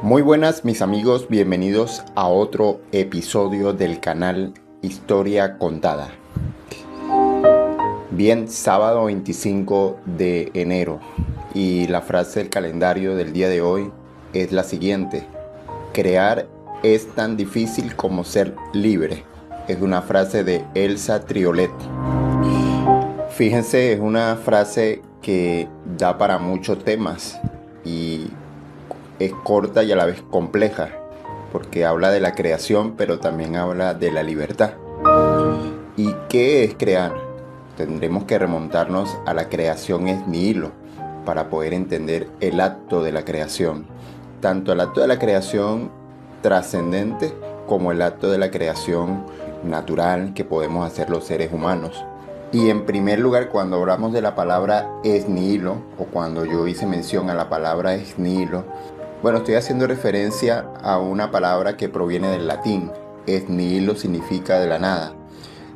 Muy buenas mis amigos, bienvenidos a otro episodio del canal Historia Contada. Bien, sábado 25 de enero y la frase del calendario del día de hoy es la siguiente: crear es tan difícil como ser libre. Es una frase de Elsa Triolet. Fíjense, es una frase que da para muchos temas y es corta y a la vez compleja, porque habla de la creación, pero también habla de la libertad. ¿Y qué es crear? Tendremos que remontarnos a la creación ex nihilo para poder entender el acto de la creación, tanto el acto de la creación trascendente como el acto de la creación natural que podemos hacer los seres humanos. Y en primer lugar, cuando hablamos de la palabra ex nihilo, o cuando yo hice mención a la palabra ex nihilo, bueno, estoy haciendo referencia a una palabra que proviene del latín. Ex nihilo significa de la nada.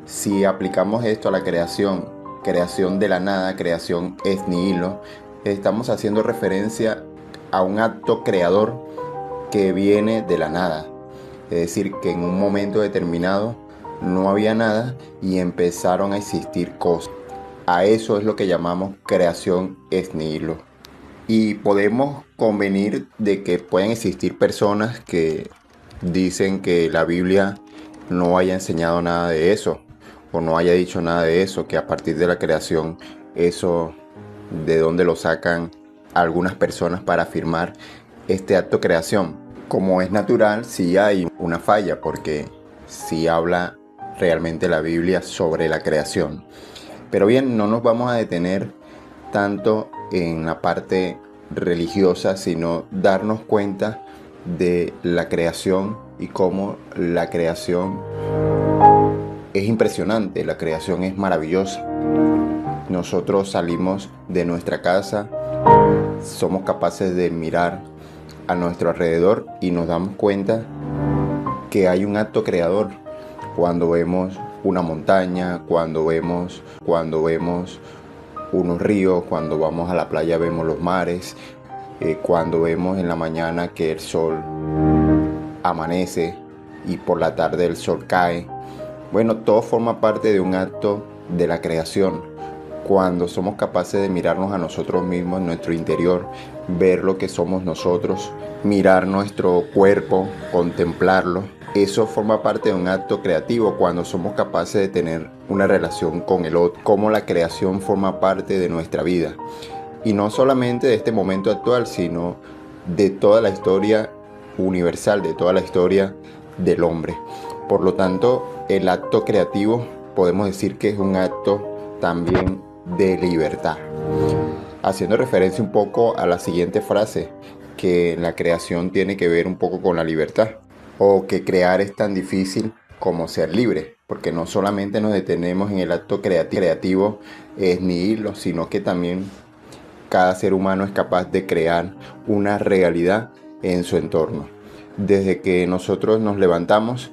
Si aplicamos esto a la creación de la nada, creación ex nihilo, estamos haciendo referencia a un acto creador que viene de la nada. Es decir, que en un momento determinado no había nada y empezaron a existir cosas. A eso es lo que llamamos creación ex nihilo. Y podemos convenir de que pueden existir personas que dicen que la Biblia no haya enseñado nada de eso, o no haya dicho nada de eso, que a partir de la creación, eso de dónde lo sacan algunas personas para afirmar este acto de creación. Como es natural, sí hay una falla, porque sí habla realmente la Biblia sobre la creación. Pero bien, no nos vamos a detener tanto en la parte religiosa, sino darnos cuenta de la creación y cómo la creación es impresionante, la creación es maravillosa. Nosotros salimos de nuestra casa, somos capaces de mirar a nuestro alrededor y nos damos cuenta que hay un acto creador. Cuando vemos una montaña, cuando vemos unos ríos, cuando vamos a la playa vemos los mares, cuando vemos en la mañana que el sol amanece y por la tarde el sol cae. Bueno, todo forma parte de un acto de la creación. Cuando somos capaces de mirarnos a nosotros mismos, en nuestro interior, ver lo que somos nosotros, mirar nuestro cuerpo, contemplarlo, eso forma parte de un acto creativo. Cuando somos capaces de tener una relación con el otro, cómo la creación forma parte de nuestra vida. Y no solamente de este momento actual, sino de toda la historia universal, de toda la historia del hombre. Por lo tanto, el acto creativo podemos decir que es un acto también de libertad. Haciendo referencia un poco a la siguiente frase, que la creación tiene que ver un poco con la libertad, o que crear es tan difícil como ser libre, porque no solamente nos detenemos en el acto creativo ex nihilo, sino que también cada ser humano es capaz de crear una realidad en su entorno. Desde que nosotros nos levantamos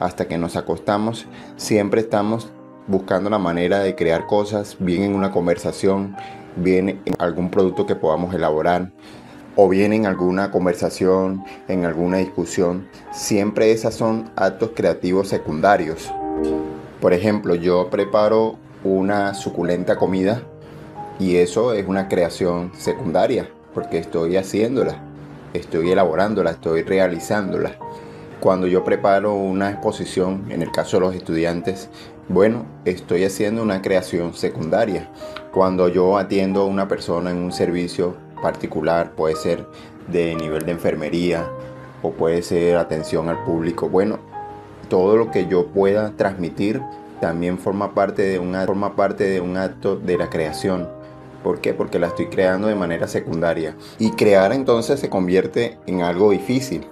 hasta que nos acostamos, siempre estamos buscando la manera de crear cosas, bien en una conversación, bien en algún producto que podamos elaborar, o bien en alguna conversación, en alguna discusión. Siempre esos son actos creativos secundarios. Por ejemplo, yo preparo una suculenta comida y eso es una creación secundaria, porque estoy haciéndola, estoy elaborándola, estoy realizándola. Cuando yo preparo una exposición, en el caso de los estudiantes, bueno, estoy haciendo una creación secundaria. Cuando yo atiendo a una persona en un servicio particular, puede ser de nivel de enfermería o puede ser atención al público, bueno, todo lo que yo pueda transmitir también forma parte de un acto de la creación. ¿Por qué? Porque la estoy creando de manera secundaria. Y crear entonces se convierte en algo difícil.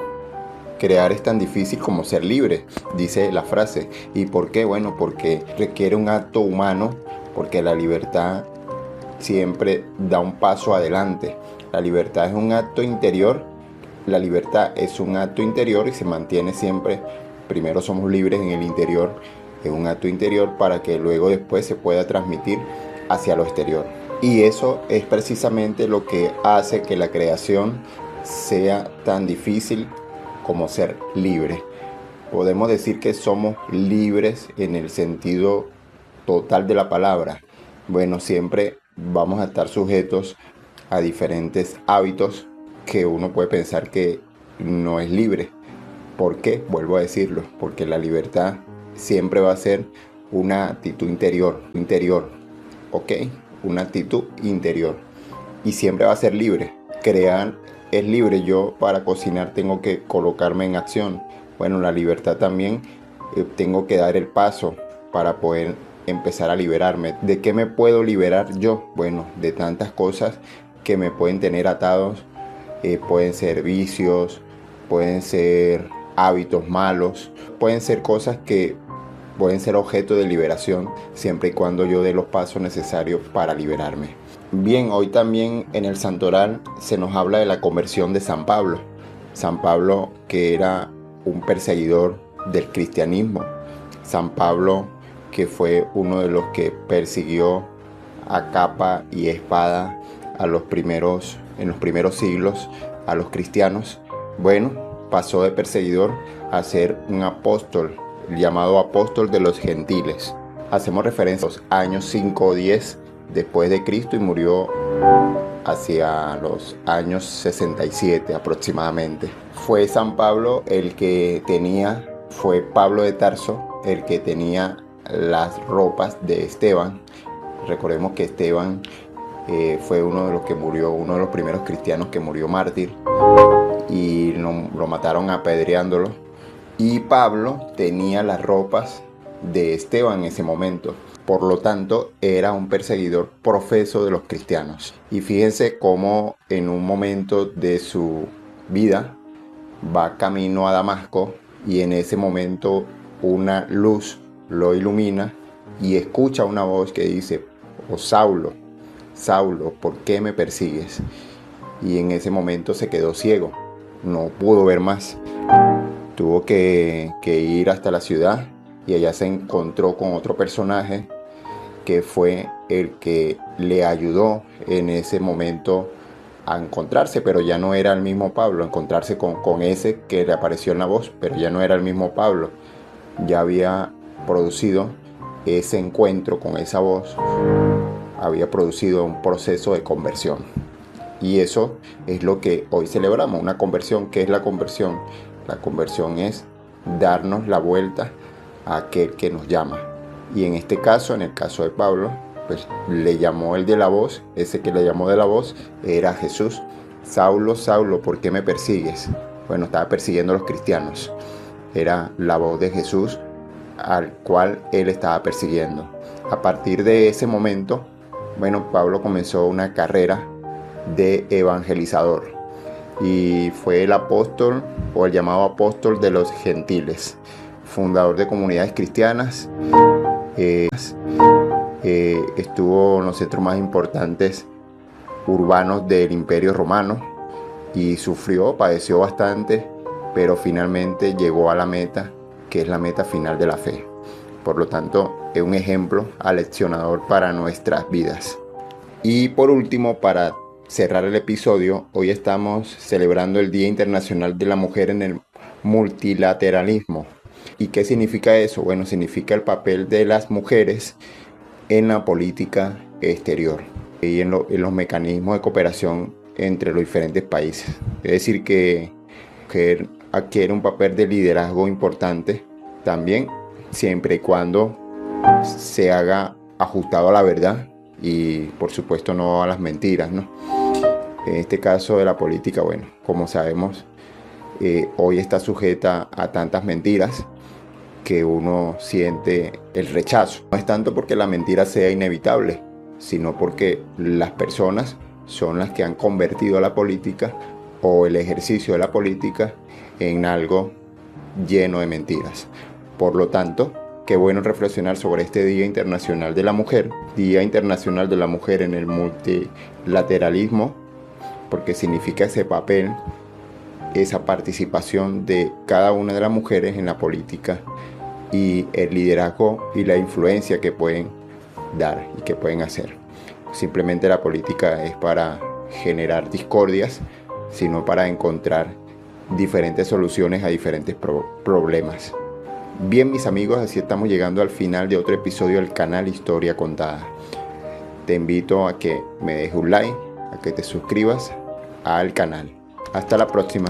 Crear es tan difícil como ser libre, dice la frase. ¿Y por qué? Bueno, porque requiere un acto humano, porque la libertad siempre da un paso adelante. La libertad es un acto interior. La libertad es un acto interior y se mantiene siempre. Primero somos libres en el interior, es un acto interior para que luego después se pueda transmitir hacia lo exterior. Y eso es precisamente lo que hace que la creación sea tan difícil como ser libre. Podemos decir que somos libres en el sentido total de la palabra. Bueno, siempre vamos a estar sujetos a diferentes hábitos que uno puede pensar que no es libre. ¿Por qué? Vuelvo a decirlo, porque la libertad siempre va a ser una actitud interior, ¿ok? Una actitud interior. Y siempre va a ser libre. Crear es libre. Yo para cocinar tengo que colocarme en acción. Bueno, la libertad también, tengo que dar el paso para poder empezar a liberarme. ¿De qué me puedo liberar yo? Bueno, de tantas cosas que me pueden tener atados. Pueden ser vicios, pueden ser hábitos malos, pueden ser cosas que pueden ser objeto de liberación siempre y cuando yo dé los pasos necesarios para liberarme. Bien, hoy también en el Santoral se nos habla de la conversión de San Pablo. San Pablo, que era un perseguidor del cristianismo. San Pablo, que fue uno de los que persiguió a capa y espada en los primeros siglos a los cristianos. Bueno, pasó de perseguidor a ser un apóstol, llamado apóstol de los gentiles. Hacemos referencia a los años 5 o 10 después de Cristo y murió hacia los años 67 aproximadamente. Fue San Pablo fue Pablo de Tarso el que tenía las ropas de Esteban. Recordemos que Esteban fue uno de los que murió, uno de los primeros cristianos que murió mártir, y lo mataron apedreándolo. Y Pablo tenía las ropas de Esteban en ese momento. Por lo tanto, era un perseguidor profeso de los cristianos. Y fíjense cómo en un momento de su vida va camino a Damasco y en ese momento una luz lo ilumina y escucha una voz que dice: "Oh Saulo, Saulo, ¿por qué me persigues?". Y en ese momento se quedó ciego, no pudo ver más. Tuvo que ir hasta la ciudad y allá se encontró con otro personaje que fue el que le ayudó en ese momento a encontrarse, pero ya no era el mismo Pablo, encontrarse con ese que le apareció en la voz, pero ya no era el mismo Pablo. Ya había producido ese encuentro con esa voz, había producido un proceso de conversión. Y eso es lo que hoy celebramos, una conversión. ¿Qué es la conversión? La conversión es darnos la vuelta a aquel que nos llama. Y en este caso, en el caso de Pablo, pues le llamó el de la voz. Ese que le llamó de la voz era Jesús. Saulo, Saulo, ¿por qué me persigues? Bueno, estaba persiguiendo a los cristianos. Era la voz de Jesús al cual él estaba persiguiendo. A partir de ese momento, bueno, Pablo comenzó una carrera de evangelizador y fue el apóstol o el llamado apóstol de los gentiles, fundador de comunidades cristianas. Estuvo en los centros más importantes urbanos del Imperio Romano y padeció bastante, pero finalmente llegó a la meta, que es la meta final de la fe. Por lo tanto, es un ejemplo aleccionador para nuestras vidas. Y por último, para cerrar el episodio, hoy estamos celebrando el Día Internacional de la Mujer en el multilateralismo. ¿Y qué significa eso? Bueno, significa el papel de las mujeres en la política exterior y en los mecanismos de cooperación entre los diferentes países. Es decir, que adquiere un papel de liderazgo importante también, siempre y cuando se haga ajustado a la verdad y por supuesto no a las mentiras, ¿no? En este caso de la política, bueno, como sabemos, hoy está sujeta a tantas mentiras que uno siente el rechazo. No es tanto porque la mentira sea inevitable, sino porque las personas son las que han convertido a la política o el ejercicio de la política en algo lleno de mentiras. Por lo tanto, qué bueno reflexionar sobre este Día Internacional de la Mujer, Día Internacional de la Mujer en el multilateralismo, porque significa ese papel, esa participación de cada una de las mujeres en la política y el liderazgo y la influencia que pueden dar y que pueden hacer. Simplemente la política es para generar discordias sino para encontrar diferentes soluciones a diferentes problemas. Bien, mis amigos, así estamos llegando al final de otro episodio del canal Historia Contada. Te invito a que me dejes un like, a que te suscribas al canal. Hasta la próxima.